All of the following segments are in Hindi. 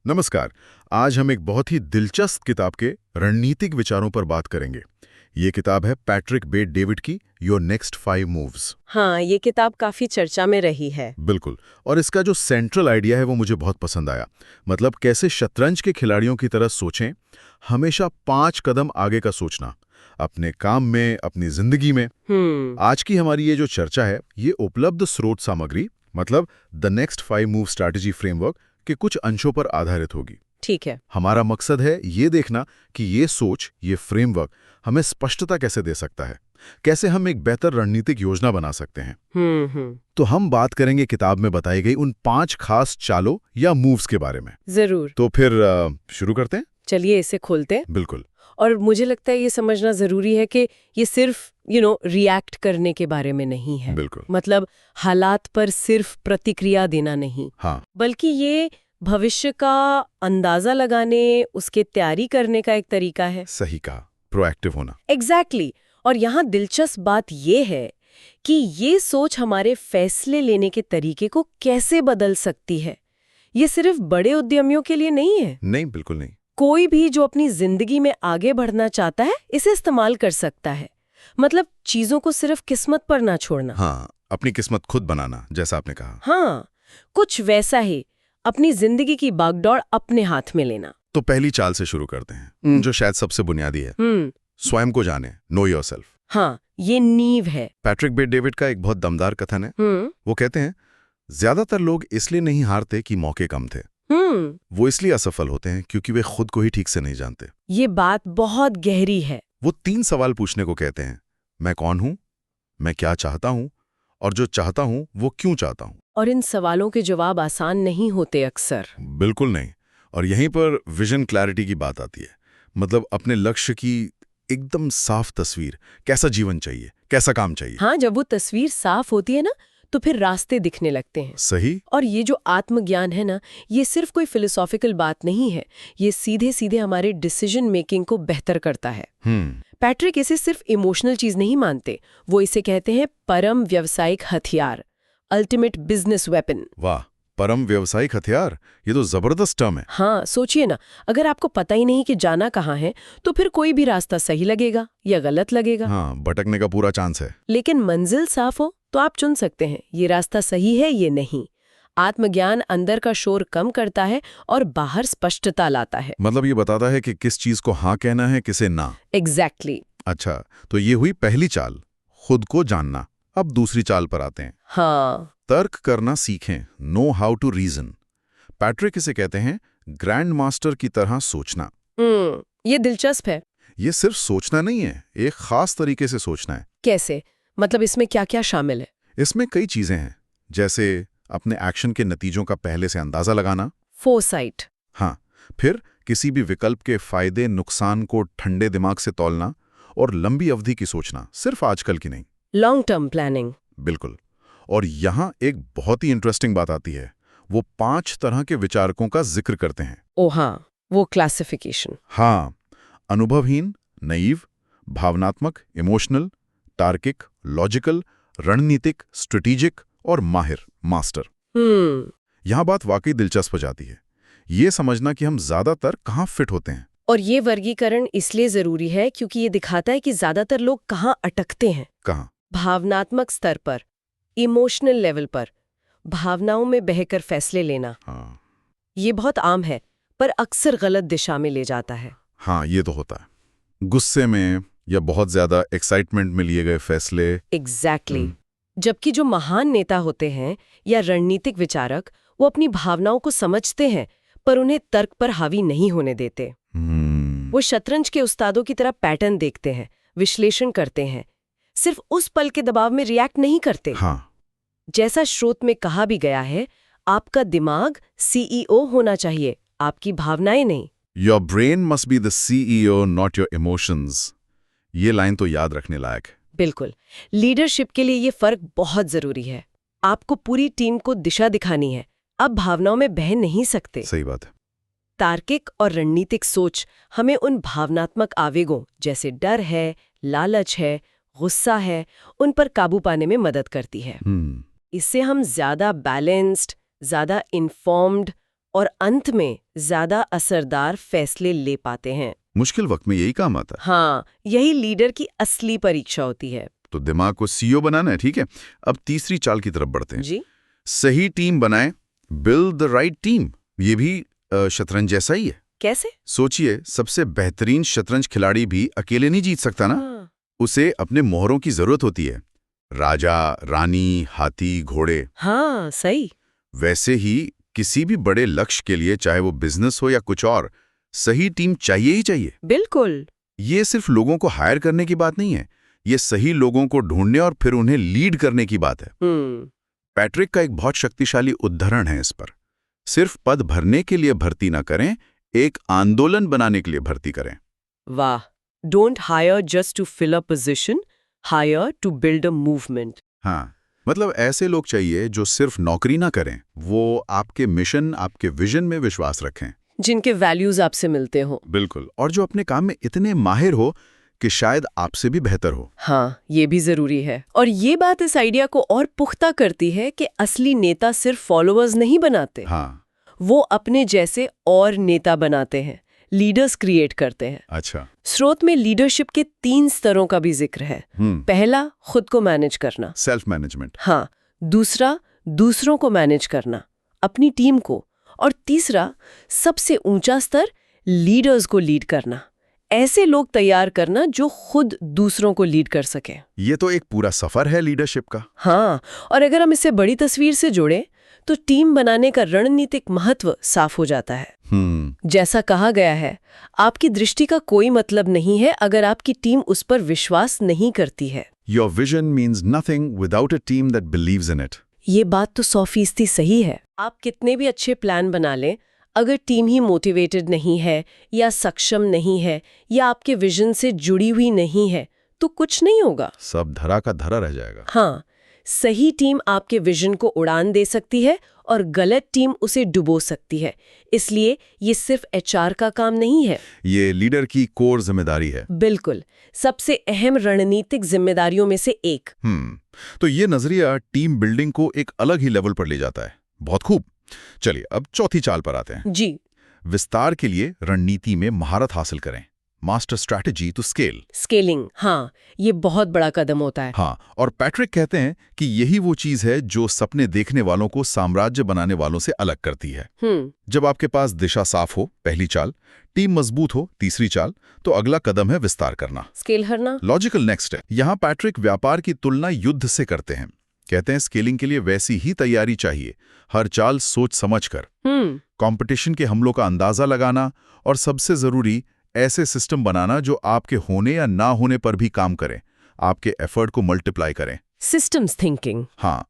नमस्कार। आज हम एक बहुत ही दिलचस्प किताब के रणनीतिक विचारों पर बात करेंगे। ये किताब है पैट्रिक बेट डेविड की योर नेक्स्ट 5 मूव्स। हाँ, ये किताब काफी चर्चा में रही है। बिल्कुल। और इसका जो सेंट्रल आइडिया है वो मुझे बहुत पसंद आया। मतलब कैसे शतरंज के खिलाड़ियों की तरह सोचें, हमेशा 5 कदम आगे का सोचना, अपने काम में, अपनी जिंदगी में। आज की हमारी ये जो चर्चा है, ये उपलब्ध स्रोत सामग्री मतलब the next 5 move strategy framework के कुछ अंशों पर आधारित होगी। ठीक है। हमारा मकसद है ये देखना कि ये सोच, ये फ्रेमवर्क हमें स्पष्टता कैसे दे सकता है, कैसे हम एक बेहतर रणनीतिक योजना बना सकते हैं। तो हम बात करेंगे किताब में बताई गई उन 5 खास चालों या मूव्स के बारे में। जरूर। तो फिर शुरू करते हैं। चलिए इसे खोलते हैं। बिल्कुल। और मुझे लगता है ये समझना जरूरी है कि ये सिर्फ रिएक्ट करने के बारे में नहीं है। बिल्कुल। मतलब हालात पर सिर्फ प्रतिक्रिया देना नहीं, हाँ। बल्कि ये भविष्य का अंदाजा लगाने, उसके तैयारी करने का एक तरीका है। सही कहा, प्रोएक्टिव होना। एग्जैक्टली। और यहाँ दिलचस्प बात ये है कि ये सोच हमारे फैसले लेने के तरीके को कैसे बदल सकती है। ये सिर्फ बड़े उद्यमियों के लिए नहीं है। नहीं, बिल्कुल नहीं। कोई भी जो अपनी जिंदगी में आगे बढ़ना चाहता है इसे इस्तेमाल कर सकता है। मतलब चीजों को सिर्फ किस्मत पर ना छोड़ना। हाँ, अपनी किस्मत खुद बनाना, जैसा आपने कहा। हाँ, कुछ वैसा ही अपनी जिंदगी की बागडोर अपने हाथ में लेना। तो पहली चाल से शुरू करते हैं, जो शायद सबसे बुनियादी है। स्वयं को जाने, नो योरसेल्फ। हाँ, ये नींव है। पैट्रिक बेट डेविड का एक बहुत दमदार कथन है। वो कहते हैं, ज्यादातर लोग इसलिए नहीं हारते कि मौके कम थे। वो इसलिए असफल होते हैं क्योंकि वे खुद को ही ठीक से नहीं जानते। ये बात बहुत गहरी है। वो 3 सवाल पूछने को कहते हैं, मैं कौन हूं, मैं क्या चाहता हूं, और जो चाहता हूं वो क्यों चाहता हूं। और इन सवालों के जवाब आसान नहीं होते अक्सर। बिल्कुल नहीं। और यहीं पर विजन क्लैरिटी की बात आती है। मतलब अपने लक्ष्य की एकदम साफ तस्वीर, कैसा जीवन चाहिए, कैसा काम चाहिए। हाँ, जब वो तस्वीर साफ होती है ना, तो फिर रास्ते दिखने लगते हैं। सही। और ये जो आत्मज्ञान है ना, ये सिर्फ कोई फिलोसॉफिकल बात नहीं है। ये सीधे सीधे हमारे डिसीजन मेकिंग को बेहतर करता है। पैट्रिक इसे सिर्फ इमोशनल चीज नहीं मानते, वो इसे कहते हैं परम व्यावसायिक हथियार, अल्टीमेट बिजनेस वेपन। वाह, परम व्यावसायिक हथियार, ये तो जबरदस्त टर्म है। हाँ, सोचिए ना, अगर आपको पता ही नहीं कि जाना कहाँ है, तो फिर कोई भी रास्ता सही लगेगा या गलत लगेगा। हाँ, भटकने का पूरा चांस है। लेकिन मंजिल साफ हो तो आप चुन सकते हैं ये रास्ता सही है ये नहीं। आत्मज्ञान अंदर का शोर कम करता है और बाहर स्पष्टता लाता है। मतलब ये बताता है कि किस चीज को हाँ कहना है, किसे ना। एग्जैक्टली। अच्छा, तो ये हुई पहली चाल, खुद को जानना। अब दूसरी चाल पर आते हैं। हाँ, तर्क करना सीखें, know how to reason. Patrick इसे कहते हैं ग्रैंड मास्टर की तरह सोचना। ये दिलचस्प है। ये सिर्फ सोचना नहीं है, एक खास तरीके से सोचना है। कैसे? मतलब इसमें क्या क्या शामिल है? इसमें कई चीजें हैं, जैसे अपने एक्शन के नतीजों का पहले से अंदाजा लगाना। फोरसाइट। हाँ, फिर किसी भी विकल्प के फायदे नुकसान को ठंडे दिमाग से तौलना और लंबी अवधि की सोचना, सिर्फ आजकल की नहीं। Long term planning. बिल्कुल। और यहाँ एक बहुत ही इंटरेस्टिंग बात आती है। वो 5 तरह के विचारकों का जिक्र करते हैं। ओ हाँ, वो क्लासिफिकेशन। हाँ, अनुभवहीन, नईव, भावनात्मक, इमोशनल, तार्किक, लॉजिकल, रणनीतिक, स्ट्रेटेजिक और माहिर, मास्टर। यहाँ बात वाकई दिलचस्प हो जाती है, ये समझना कि हम ज्यादातर कहाँ फिट होते हैं। और ये वर्गीकरण इसलिए जरूरी है क्योंकि ये दिखाता है कि ज्यादातर लोग कहाँ अटकते हैं। कहाँ? भावनात्मक स्तर पर, इमोशनल लेवल पर, भावनाओं में बहकर फैसले लेना। हाँ। ये बहुत आम है, पर अक्सर गलत दिशा में ले जाता है। हाँ, ये तो होता है। गुस्से में या बहुत ज्यादा एक्साइटमेंट में लिए गए फैसले। एग्जैक्टली। जबकि जो महान नेता होते हैं या रणनीतिक विचारक, वो अपनी भावनाओं को समझते हैं पर उन्हें तर्क पर हावी नहीं होने देते। वो शतरंज के उस्तादों की तरह पैटर्न देखते हैं, विश्लेषण करते हैं, सिर्फ उस पल के दबाव में रिएक्ट नहीं करते। हाँ। जैसा स्रोत में कहा भी गया है, आपका दिमाग सीईओ होना चाहिए, आपकी भावनाएं नहीं। Your brain must be the CEO, not your emotions. ये लाइन तो याद रखने लायक है। बिल्कुल। लीडरशिप के लिए ये फर्क बहुत जरूरी है। आपको पूरी टीम को दिशा दिखानी है, अब भावनाओं में बह नहीं सकते। सही बात है। तार्किक और रणनीतिक सोच हमें उन भावनात्मक आवेगों जैसे डर है, लालच है, गुस्सा है, उन पर काबू पाने में मदद करती है। इससे हम ज्यादा बैलेंस्ड, ज्यादा इन्फॉर्म्ड और अंत में ज्यादा असरदार फैसले ले पाते हैं। मुश्किल वक्त में यही काम आता है। हाँ, यही लीडर की असली परीक्षा होती है। तो दिमाग को सीईओ बनाना है, ठीक है। अब तीसरी चाल की तरफ बढ़ते हैं। जी, सही टीम बनाएं, बिल्ड द राइट टीम। ये भी शतरंज जैसा ही है। कैसे? सोचिए, सबसे बेहतरीन शतरंज खिलाड़ी भी अकेले नहीं जीत सकता ना। हाँ। उसे अपने मोहरों की जरूरत होती है, राजा, रानी, हाथी, घोड़े। हाँ, सही। वैसे ही किसी भी बड़े लक्ष्य के लिए, चाहे वो बिजनेस हो या कुछ और, सही टीम चाहिए ही चाहिए। बिल्कुल। ये सिर्फ लोगों को हायर करने की बात नहीं है, ये सही लोगों को ढूंढने और फिर उन्हें लीड करने की बात है। पैट्रिक का एक बहुत शक्तिशाली उदाहरण है इस पर। सिर्फ पद भरने के लिए भर्ती ना करें, एक आंदोलन बनाने के लिए भर्ती करें। वाह! Don't hire just to fill a position, hire to build a movement. हाँ, मतलब ऐसे लोग चाहिए जो सिर्फ नौकरी ना करें, वो आपके मिशन, आपके विजन में विश्वास रखें, जिनके वैल्यूज आपसे मिलते हो। बिल्कुल, और जो अपने काम में इतने माहिर हो कि शायद आपसे भी बेहतर हो। हाँ, ये भी जरूरी है। और ये बात इस आइडिया को और पुख्ता करती है कि असली नेता सिर्फ फॉलोअर्स नहीं बनाते। हाँ, वो अपने जैसे और नेता बनाते हैं, लीडर्स क्रिएट करते हैं। अच्छा। स्रोत में लीडरशिप के 3 स्तरों का भी जिक्र है। पहला, खुद को मैनेज करना। Self management. हाँ। दूसरा, दूसरों को मैनेज करना, अपनी टीम को। और तीसरा, सबसे ऊंचा स्तर, लीडर्स को लीड करना। ऐसे लोग तैयार करना जो खुद दूसरों को लीड कर सके। ये तो एक पूरा सफर है लीडरशिप का। हाँ, और अगर हम इसे बड़ी तस्वीर से जोड़ें तो टीम बनाने का रणनीतिक महत्व साफ हो जाता है। जैसा कहा गया है, आपकी दृष्टि का कोई मतलब नहीं है अगर आपकी टीम उस पर विश्वास नहीं करती है। Your vision means nothing without a team that believes in it. ये बात तो 100% सही है। आप कितने भी अच्छे प्लान बना लें, अगर टीम ही मोटिवेटेड नहीं है या सक्षम नहीं है या आपके विजन से जुड़ी हुई नहीं है तो कुछ नहीं होगा। सब धरा का धरा रह जाएगा। हाँ, सही टीम आपके विजन को उड़ान दे सकती है और गलत टीम उसे डुबो सकती है। इसलिए ये सिर्फ एचआर का काम नहीं है, ये लीडर की कोर जिम्मेदारी है। बिल्कुल, सबसे अहम रणनीतिक जिम्मेदारियों में से एक। तो ये नजरिया टीम बिल्डिंग को एक अलग ही लेवल पर ले जाता है। बहुत खूब। चलिए अब चौथी चाल पर आते हैं। जी, विस्तार के लिए रणनीति में महारत हासिल करें। Master strategy to scale. Scaling, हाँ, ये बहुत बड़ा कदम होता है। हाँ, और पैट्रिक कहते हैं कि यही वो चीज है जो सपने देखने वालों को साम्राज्य बनाने वालों से अलग करती है। जब आपके पास दिशा साफ हो, पहली चाल, टीम मजबूत हो, तीसरी चाल, तो अगला कदम है विस्तार करना, स्केल करना। लॉजिकल नेक्स्ट है। यहाँ पैट्रिक व्यापार की तुलना युद्ध से करते हैं। कहते हैं स्केलिंग के लिए वैसी ही तैयारी चाहिए, हर चाल सोच समझकर, कंपटीशन के हमलों का अंदाजा लगाना और सबसे जरूरी ऐसे सिस्टम बनाना जो आपके होने या ना होने पर भी काम करें, आपके एफर्ट को मल्टीप्लाई करें। Systems thinking. हाँ,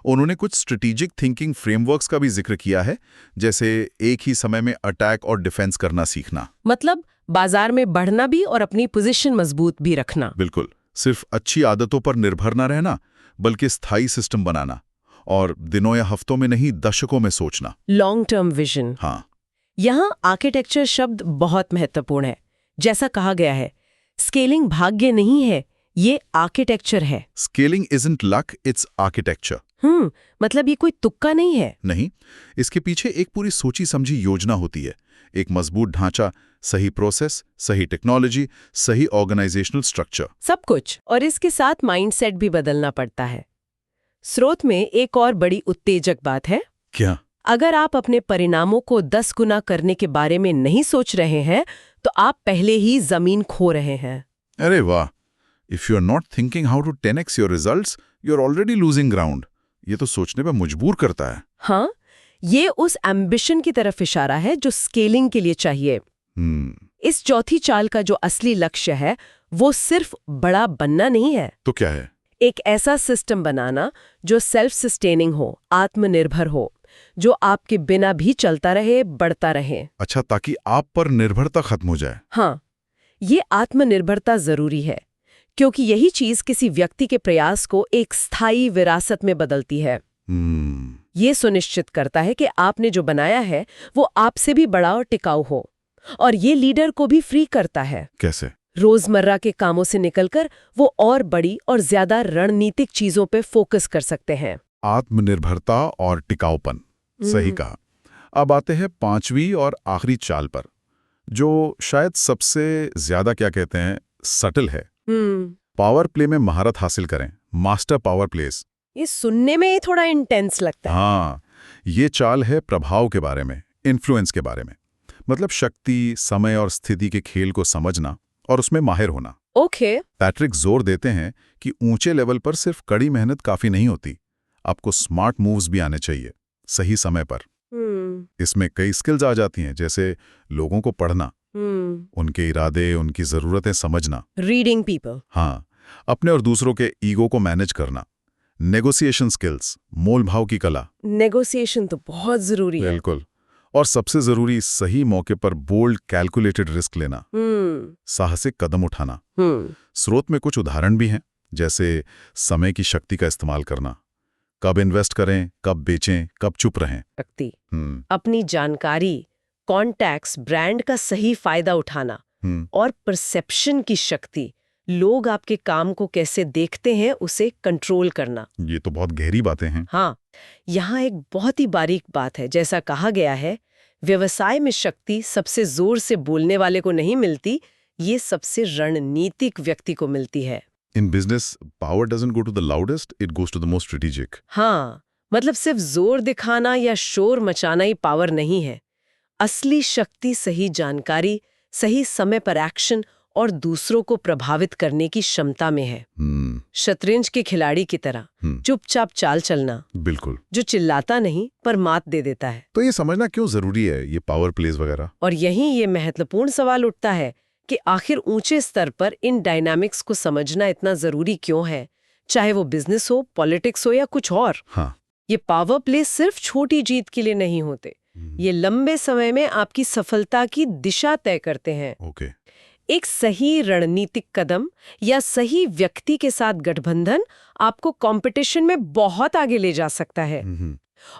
उन्होंने कुछ स्ट्रेटेजिक थिंकिंग फ्रेमवर्क्स का भी जिक्र किया है, जैसे एक ही समय में अटैक और डिफेंस करना सीखना। मतलब बाजार में बढ़ना भी और अपनी पोजीशन मजबूत भी रखना। बिल्कुल, सिर्फ अच्छी आदतों पर निर्भर न रहना, बल्कि स्थायी सिस्टम बनाना, और दिनों या हफ्तों में नहीं, दशकों में सोचना। Long term vision. हाँ, यहाँ आर्किटेक्चर शब्द बहुत महत्वपूर्ण है। जैसा कहा गया है, स्केलिंग भाग्य नहीं है, ये आर्किटेक्चर है। Scaling isn't luck, it's architecture. मतलब ये कोई तुक्का नहीं है। नहीं, इसके पीछे एक पूरी सोची समझी योजना होती है, एक मजबूत ढांचा, सही प्रोसेस, सही टेक्नोलॉजी, सही ऑर्गेनाइजेशनल स्ट्रक्चर, सब कुछ। और इसके साथ माइंडसेट भी बदलना पड़ता है। स्रोत में एक और बड़ी उत्तेजक बात है। क्या? अगर आप अपने परिणामों को 10 गुना करने के बारे में नहीं सोच रहे हैं तो आप पहले ही जमीन खो रहे हैं। अरे वाह! If you are not thinking how to 10x your results, you are already losing ground. ये तो सोचने पर मजबूर करता है। हाँ, ये उस एम्बिशन की तरफ इशारा है जो स्केलिंग के लिए चाहिए। इस चौथी चाल का जो असली लक्ष्य है वो सिर्फ बड़ा बनना नहीं है। तो क्या है? एक ऐसा सिस्टम बनाना जो सेल्फ सस्टेनिंग हो, आत्मनिर्भर हो, जो आपके बिना भी चलता रहे, बढ़ता रहे। अच्छा, ताकि आप पर निर्भरता खत्म हो जाए। हाँ, ये आत्मनिर्भरता जरूरी है, क्योंकि यही चीज किसी व्यक्ति के प्रयास को एक स्थायी विरासत में बदलती है। ये सुनिश्चित करता है कि आपने जो बनाया है वो आपसे भी बड़ा और टिकाऊ हो। और ये लीडर को भी फ्री करता है। कैसे? रोजमर्रा के कामों से निकलकर वो और बड़ी और ज्यादा रणनीतिक चीजों पे फोकस कर सकते हैं। आत्मनिर्भरता और टिकाऊपन, सही कहा। अब आते हैं पांचवी और आखिरी चाल पर, जो शायद सबसे ज्यादा क्या कहते हैं सटल है। पावर प्ले में महारत हासिल करें, मास्टर पावर प्लेस। ये सुनने में थोड़ा इंटेंस लगता है। हाँ, ये चाल है प्रभाव के बारे में, इन्फ्लुएंस के बारे में। मतलब शक्ति, समय और स्थिति के खेल को समझना और उसमें माहिर होना। ओके। पैट्रिक जोर देते हैं कि ऊंचे लेवल पर सिर्फ कड़ी मेहनत काफी नहीं होती, आपको स्मार्ट मूव्स भी आने चाहिए, सही समय पर। इसमें कई स्किल्स आ जाती हैं, जैसे लोगों को पढ़ना, उनके इरादे, उनकी जरूरतें समझना, रीडिंग पीपल। हाँ, अपने और दूसरों के ईगो को मैनेज करना, नेगोशिएशन स्किल्स, मोल भाव की कला। नेगोशिएशन तो बहुत जरूरी है। बिल्कुल। और सबसे जरूरी, सही मौके पर बोल्ड कैलकुलेटेड रिस्क लेना, साहसिक कदम उठाना। स्रोत में कुछ उदाहरण भी हैं, जैसे समय की शक्ति का इस्तेमाल करना, कब इन्वेस्ट करें, कब बेचें, कब चुप रहें। शक्ति, अपनी जानकारी, कॉन्टैक्ट्स, ब्रांड का सही फायदा उठाना, और परसेप्शन की शक्ति, लोग आपके काम को कैसे देखते हैं उसे कंट्रोल करना। ये तो बहुत गहरी बातें हैं। हाँ, यहाँ एक बहुत ही बारीक बात है। जैसा कहा गया है, व्यवसाय में शक्ति सबसे जोर से बोलने वाले को नहीं मिलती, ये सबसे रणनीतिक व्यक्ति को मिलती है। In business, power doesn't go to the loudest, it goes to the most strategic. हाँ, मतलब सिर्फ जोर दिखाना या शोर मचाना ही पावर नहीं है। असली शक्ति सही जानकारी, सही समय पर एक्शन और दूसरों को प्रभावित करने की क्षमता में है। शतरंज के खिलाड़ी की तरह चुपचाप चाल चलना। बिल्कुल। जो चिल्लाता नहीं पर मात दे देता है। तो ये समझना क्यों जरूरी है, ये पावर प्लेस वगैरह? और यहीं ये महत्वपूर्ण सवाल उठता है कि आखिर ऊंचे स्तर पर इन डायनामिक्स को समझना इतना जरूरी क्यों है, चाहे वो बिजनेस हो, पॉलिटिक्स हो या कुछ और। हाँ। ये पावर प्ले सिर्फ छोटी जीत के लिए नहीं होते, ये लंबे समय में आपकी सफलता की दिशा तय करते हैं। ओके। एक सही रणनीतिक कदम या सही व्यक्ति के साथ गठबंधन आपको कंपटीशन में बहुत आगे ले जा सकता है।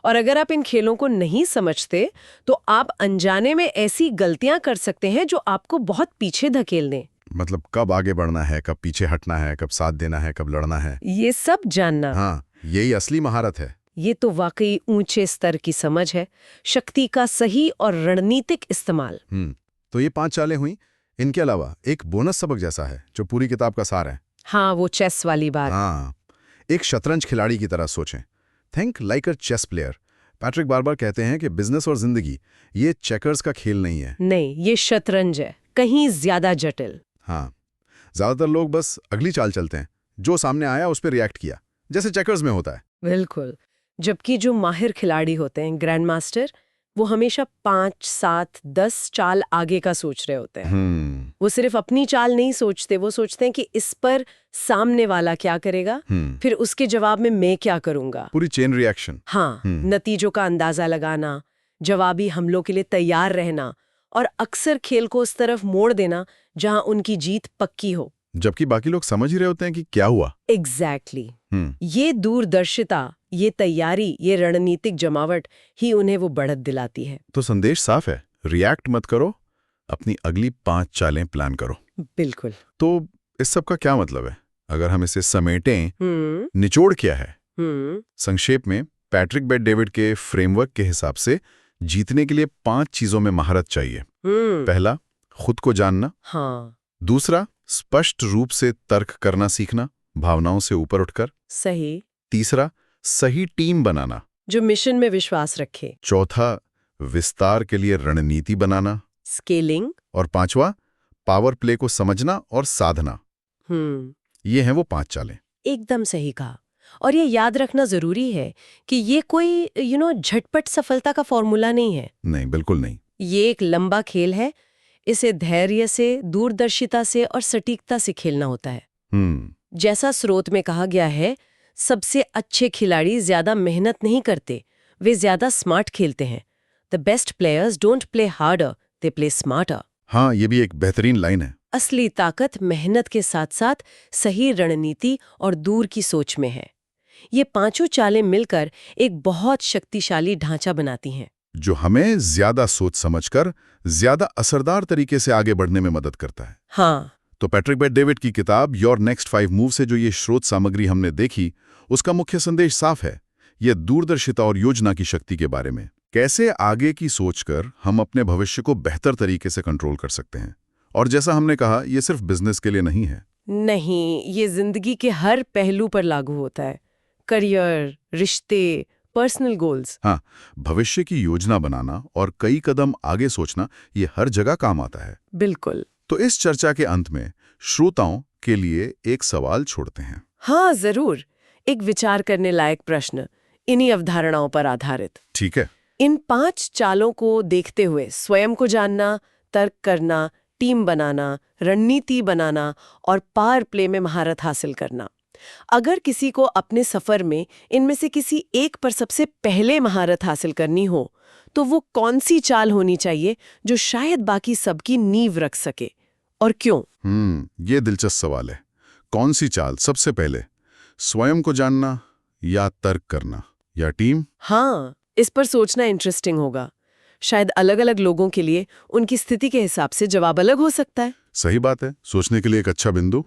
और अगर आप इन खेलों को नहीं समझते तो आप अनजाने में ऐसी गलतियां कर सकते हैं जो आपको बहुत पीछे धकेल दें। मतलब कब आगे बढ़ना है, कब पीछे हटना है, कब साथ देना है, कब लड़ना है, ये सब जानना। हाँ, यही असली महारत है। ये तो वाकई ऊंचे स्तर की समझ है, शक्ति का सही और रणनीतिक इस्तेमाल। तो ये 5 चालें हुई। इनके अलावा एक बोनस सबक जैसा है जो पूरी किताब का सार है। हाँ, वो चेस वाली बात। हाँ, एक शतरंज खिलाड़ी की तरह सोचें। Think like a chess player. Patrick बार बार कहते हैं कि बिजनेस और जिंदगी ये चेकर्स का खेल नहीं है। नहीं, ये शतरंज है, कहीं ज्यादा जटिल। हाँ, ज्यादातर लोग बस अगली चाल चलते हैं, जो सामने आया उस पर रिएक्ट किया, जैसे चेकर्स में होता है। बिल्कुल। जबकि जो माहिर खिलाड़ी होते हैं, ग्रैंड मास्टर, वो हमेशा 5, 7, 10 चाल आगे का सोच रहे होते हैं। वो सिर्फ अपनी चाल नहीं सोचते, वो सोचते हैं कि इस पर सामने वाला क्या करेगा, फिर उसके जवाब में मैं क्या करूंगा। पूरी चेन रिएक्शन। हाँ, नतीजों का अंदाजा लगाना, जवाबी हमलों के लिए तैयार रहना और अक्सर खेल को उस तरफ मोड़ देना जहां उनकी जीत पक्की हो, जबकि बाकी लोग समझ ही रहे होते हैं कि क्या हुआ। एग्जैक्टली। ये दूरदर्शिता, ये तैयारी, ये रणनीतिक जमावट ही उन्हें वो बढ़त दिलाती है। तो संदेश साफ है, रिएक्ट मत करो, अपनी अगली 5 चालें प्लान करो। बिल्कुल। तो इस सब का क्या मतलब है, अगर हम इसे समेटें? निचोड़ क्या है? संक्षेप में, पैट्रिक बेट डेविड के फ्रेमवर्क के हिसाब से जीतने के लिए 5 चीजों में महारत चाहिए। पहला, खुद को जानना। हाँ। दूसरा, स्पष्ट रूप से तर्क करना सीखना, भावनाओं से ऊपर उठकर। सही। तीसरा, सही टीम बनाना, जो मिशन में विश्वास रखे। चौथा, विस्तार के लिए रणनीति बनाना, स्केलिंग। और पांचवा, पावर प्ले को समझना और साधना। ये हैं वो 5 चालें। एकदम सही कहा। और ये याद रखना जरूरी है कि ये कोई झटपट सफलता का फॉर्मूला नहीं है। नहीं, बिल्कुल नहीं। ये एक लंबा खेल है, इसे धैर्य से, दूरदर्शिता से और सटीकता से खेलना होता है। जैसा स्रोत में कहा गया है, सबसे अच्छे खिलाड़ी ज्यादा मेहनत नहीं करते, वे ज्यादा स्मार्ट खेलते हैं। The best players don't play harder, they play smarter. हाँ, ये भी एक बेहतरीन लाइन है। असली ताकत मेहनत के साथ साथ सही रणनीति और दूर की सोच में है। ये 5 चालें मिलकर एक बहुत शक्तिशाली ढांचा बनाती हैं, जो हमें ज्यादा सोच समझकर ज्यादा असरदार तरीके से आगे बढ़ने में मदद करता है। हाँ। तो पैट्रिक बेट डेविड की किताब योर नेक्स्ट 5 मूव से जो ये स्रोत सामग्री हमने देखी, उसका मुख्य संदेश साफ है। यह दूरदर्शिता और योजना की शक्ति के बारे में। कैसे आगे की सोचकर हम अपने भविष्य को बेहतर तरीके से कंट्रोल कर सकते हैं। और जैसा हमने कहा, ये सिर्फ बिजनेस के लिए नहीं है। नहीं, ये जिंदगी के हर पहलू पर लागू होता है। करियर, रिश्ते, पर्सनल गोल्स। हाँ, भविष्य की योजना बनाना और कई कदम आगे सोचना, ये हर जगह काम आता है। बिल्कुल। तो इस चर्चा के अंत में श्रोताओं के लिए एक सवाल छोड़ते हैं। हाँ, जरूर। एक विचार करने लायक प्रश्न, इन्हीं अवधारणाओं पर आधारित। ठीक है। इन 5 चालों को देखते हुए स्वयं को जानना, तर्क करना, टीम बनाना, रणनीति बनाना और पावर प्ले में महारत हासिल करना। अगर किसी को अपने सफर में इनमें से किसी एक पर सबसे पहले महारत हासिल करनी हो, तो वो कौन सी चाल होनी चाहिए जो शायद बाकी सबकी नींव रख सके, और क्यों? ये दिलचस्प सवाल है। कौन सी चाल सबसे पहले? स्वयं को जानना या तर्क करना या टीम? हाँ, इस पर सोचना इंटरेस्टिंग होगा। शायद अलग-अलग लोगों के लिए उनकी स्थिति के हिसाब से जवाब अलग हो सकता है। सही बात है, सोचने के लिए एक अच्छा बिंदु।